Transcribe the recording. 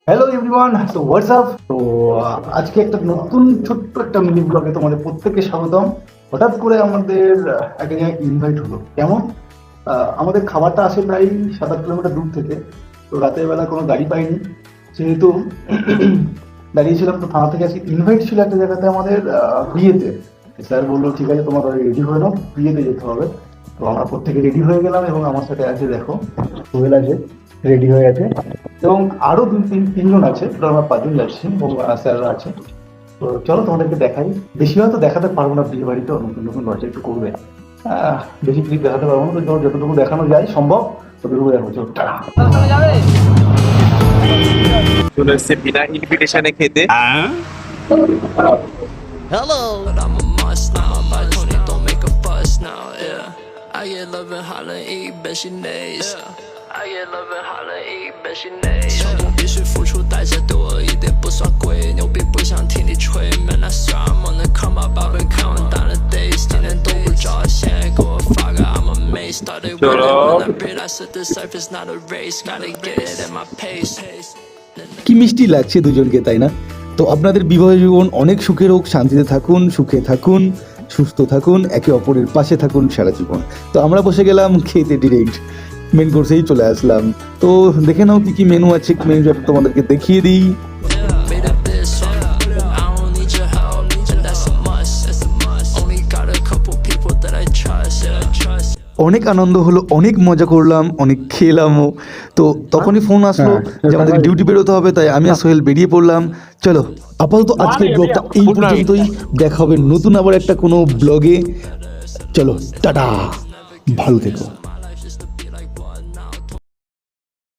Hello everyone, তো WhatsApp. তো আজকে একটা নতুন ছোট্ট একটা মিনি ব্লগে তোমাদের প্রত্যেককে স্বাগতম। হঠাৎ করে আমাদের একটা জায়গায় ইনভাইট হলো। কেমন? আমাদের খাবারটা আসে প্রায় 7-8 কিলোমিটার দূর থেকে। তো রাতের বেলা কোনো গাড়ি পাইনি, যেহেতু দাঁড়িয়েছিলাম। তো থানা থেকে আজকে ইনভাইট ছিল একটা জায়গাতে আমাদের বিয়েতে। স্যার বললো ঠিক আছে, তোমার রেডি হয়ে নাও, বিয়েতে যেতে হবে। তো আমরা প্রত্যেকে রেডি হয়ে গেলাম এবং আমার সাথে আছে, দেখো সোহেল আছে, রেডি হয়ে আছে, এবং আরো তিনজন আছে। টোটাল আমরা 5জন যাচ্ছি এবং স্যাররা আছে। তো চলো তোমাদেরকে দেখাই। বেশি হয়তো দেখাতে পারবো না, বিয়ে বাড়িতে নতুন নতুন লজ্জা একটু করবে। বেশি ক্লিপ দেখাতে পারবো না, তো যতটুকু দেখানো যায় সম্ভব ততটুকু দেখাবো। চলো, টাটা। চলে এসছে বিনা ইনভিটেশনে খেতে। Hello. But I'm a must now. By Tony, don't make a fuss now. Yeah. I get love and holla, eat, bet she nays. I get love and holla, eat, bet she nays. 小众必须付出代价多一点，不算贵，牛逼不想听你吹。Man, I swear I'm on the come up, I've been counting down the days. 今天都不着线，给我发个 I'm amazed. Started winning when I realized that this life is not a race. Gotta get it at my pace. কি মিষ্টি লাগছে দুজনকে, তাই না? তো আপনাদের বিবাহ জীবন অনেক সুখের হোক, শান্তিতে থাকুন, সুখে থাকুন, সুস্থ থাকুন, একে অপরের পাশে থাকুন সারা জীবন। তো আমরা বসে গেলাম খেতে, ডিরেক্ট মেন কোর্সেই চলে আসলাম। তো দেখে নাও কি কি মেনু আছে, মেনুটা তোমাদেরকে দেখিয়ে দিই। Made up this song. I don't need your help, and that's a must. Only got a couple people that I trust. অনেক আনন্দ হলো, অনেক মজা করলাম, অনেক খেলামও। তো তখনই ফোন আসলো যে আমাদের ডিউটি বেরোতে হবে, তাই আমি আর সোহেল বেরিয়ে পড়লাম। চলো, আপাতত আজকের ব্লগটা এই পর্যন্তই। দেখা হবে নতুন আবার একটা কোনো ব্লগে। চলো, টাটা, ভালো থেকো।